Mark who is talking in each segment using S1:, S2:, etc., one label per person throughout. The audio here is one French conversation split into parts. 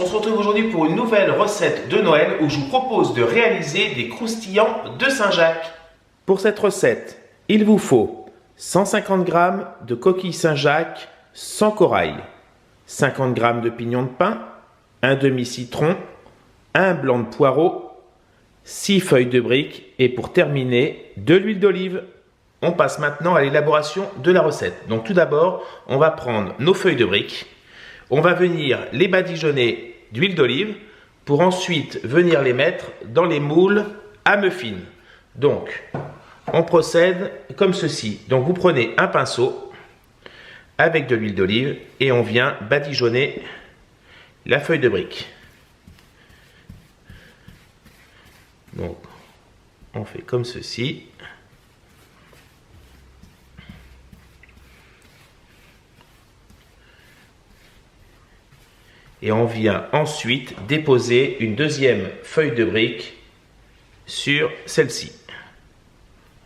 S1: on se retrouve aujourd'hui pour une nouvelle recette de Noël où je vous propose de réaliser des croustillants de Saint-Jacques. Pour cette recette, il vous faut 150 g de coquilles Saint-Jacques sans corail, 50 g de pignons de pain, un demi-citron, un blanc de poireau, 6 feuilles de briques et pour terminer, de l'huile d'olive. On passe maintenant à l'élaboration de la recette. Donc tout d'abord, on va prendre nos feuilles de briques. On va venir les badigeonner d'huile d'olive pour ensuite venir les mettre dans les moules à muffins. Donc, on procède comme ceci. Donc, vous prenez un pinceau avec de l'huile d'olive et on vient badigeonner la feuille de brique. Donc, on fait comme ceci. Et on vient ensuite déposer une deuxième feuille de brique sur celle-ci.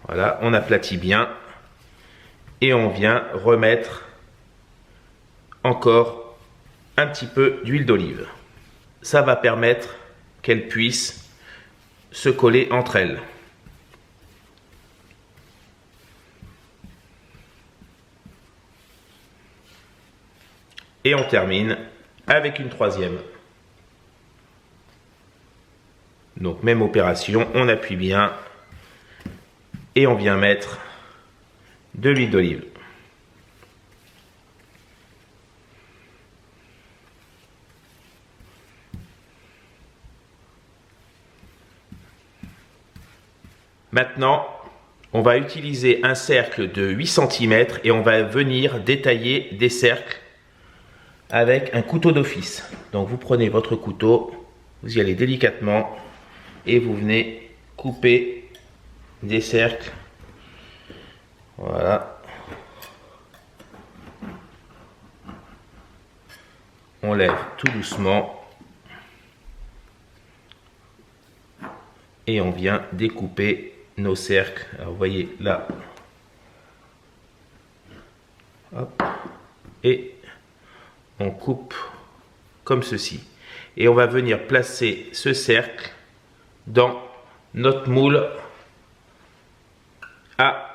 S1: Voilà, on aplatit bien et on vient remettre encore un petit peu d'huile d'olive. Ça va permettre qu'elles puissent se coller entre elles. Et on termine avec une troisième. Donc même opération, on appuie bien et on vient mettre de l'huile d'olive. Maintenant, on va utiliser un cercle de 8 cm et on va venir détailler des cercles avec un couteau d'office. Donc vous prenez votre couteau, vous y allez délicatement et vous venez couper des cercles. Voilà. On lève tout doucement et on vient découper nos cercles. Alors vous voyez là. Hop. Et on coupe comme ceci et on va venir placer ce cercle dans notre moule à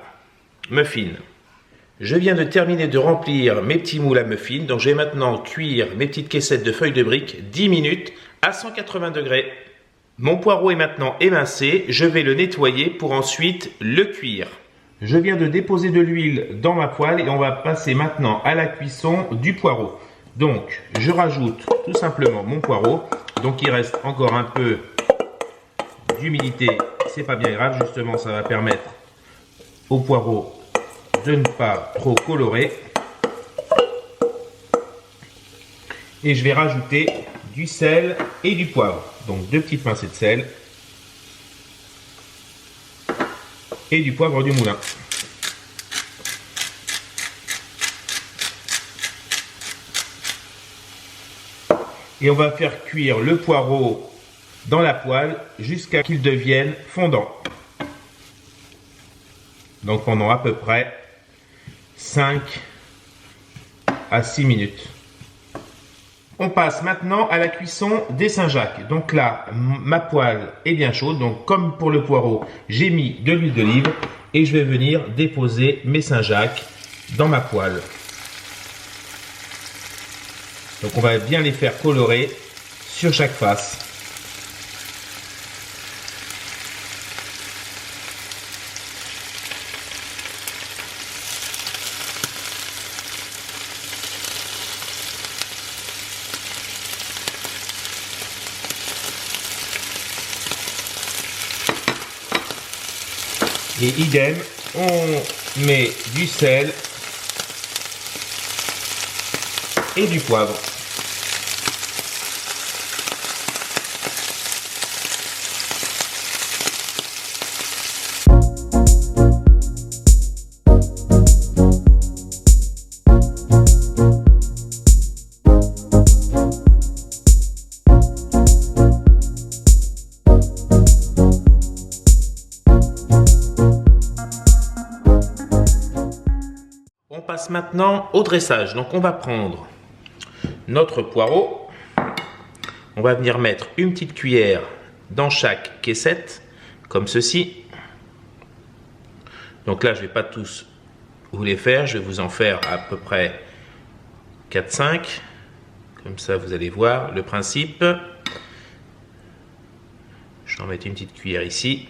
S1: muffins. Je viens de terminer de remplir mes petits moules à muffins, donc je vais maintenant cuire mes petites caissettes de feuilles de briques 10 minutes à 180 degrés. Mon poireau est maintenant émincé, je vais le nettoyer pour ensuite le cuire. Je viens de déposer de l'huile dans ma poêle et on va passer maintenant à la cuisson du poireau. Donc, je rajoute tout simplement mon poireau. Donc, il reste encore un peu d'humidité. C'est pas bien grave, justement, ça va permettre au poireau de ne pas trop colorer. Et je vais rajouter du sel et du poivre. Donc, 2 petites pincées de sel et du poivre du moulin. Et on va faire cuire le poireau dans la poêle jusqu'à qu'il devienne fondant. Donc pendant à peu près 5 à 6 minutes. On passe maintenant à la cuisson des Saint-Jacques. Donc là, ma poêle est bien chaude. Donc comme pour le poireau, j'ai mis de l'huile d'olive et je vais venir déposer mes Saint-Jacques dans ma poêle. Donc on va bien les faire colorer sur chaque face. Et idem, on met du sel et du poivre. On passe maintenant au dressage. Donc on va prendre notre poireau on va venir mettre une petite cuillère dans chaque caissette, comme ceci. Donc là, je ne vais pas tous vous les faire, je vais vous en faire à peu près 4-5. Comme ça, vous allez voir le principe. Je vais en mettre une petite cuillère ici.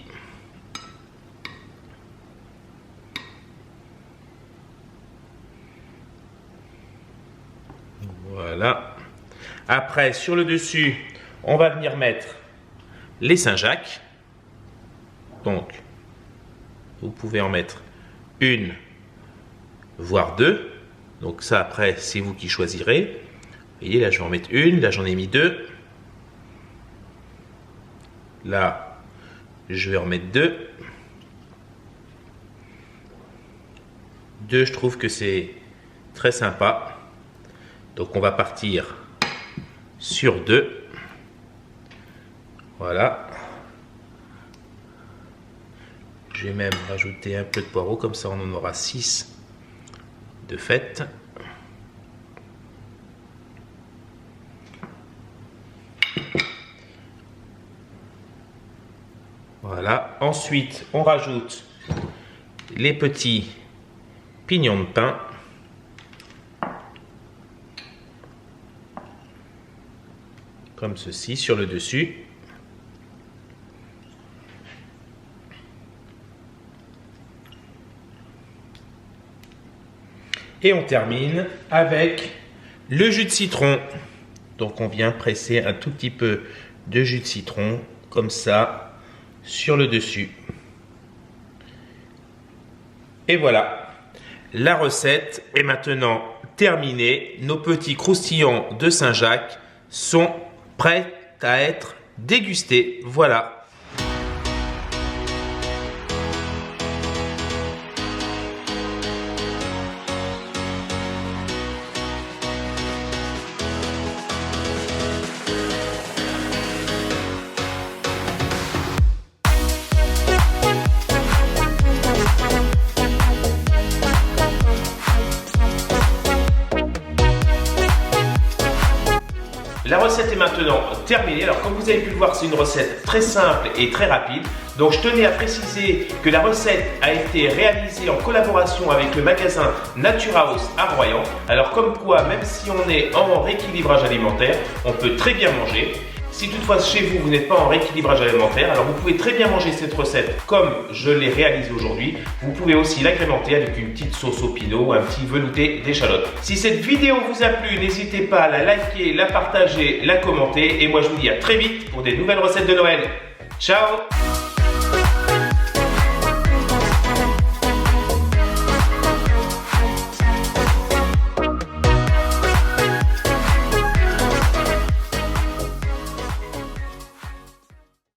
S1: Voilà. Après, sur le dessus, on va venir mettre les Saint-Jacques. Donc, vous pouvez en mettre une, voire deux. Donc ça, après, c'est vous qui choisirez. Vous voyez, là, je vais en mettre une. Là, j'en ai mis deux. Là, je vais en mettre deux. Deux, je trouve que c'est très sympa. Donc, on va partir sur deux. Voilà. Je vais même rajouter un peu de poireau, comme ça on en aura 6 de fait. Voilà. Ensuite, on rajoute les petits pignons de pain. Comme ceci sur le dessus. Et on termine avec le jus de citron. Donc on vient presser un tout petit peu de jus de citron comme ça sur le dessus. Et voilà, la recette est maintenant terminée. Nos petits croustillants de Saint-Jacques sont prêts à être dégustés. Voilà. La recette est maintenant terminée. Alors comme vous avez pu le voir, c'est une recette très simple et très rapide. Donc je tenais à préciser que la recette a été réalisée en collaboration avec le magasin Nature House à Royan. Alors comme quoi, même si on est en rééquilibrage alimentaire, on peut très bien manger. Si toutefois chez vous, vous n'êtes pas en rééquilibrage alimentaire, alors vous pouvez très bien manger cette recette comme je l'ai réalisée aujourd'hui. Vous pouvez aussi l'agrémenter avec une petite sauce au pinot ou un petit velouté d'échalote. Si cette vidéo vous a plu, n'hésitez pas à la liker, la partager, la commenter. Et moi je vous dis à très vite pour des nouvelles recettes de Noël. Ciao!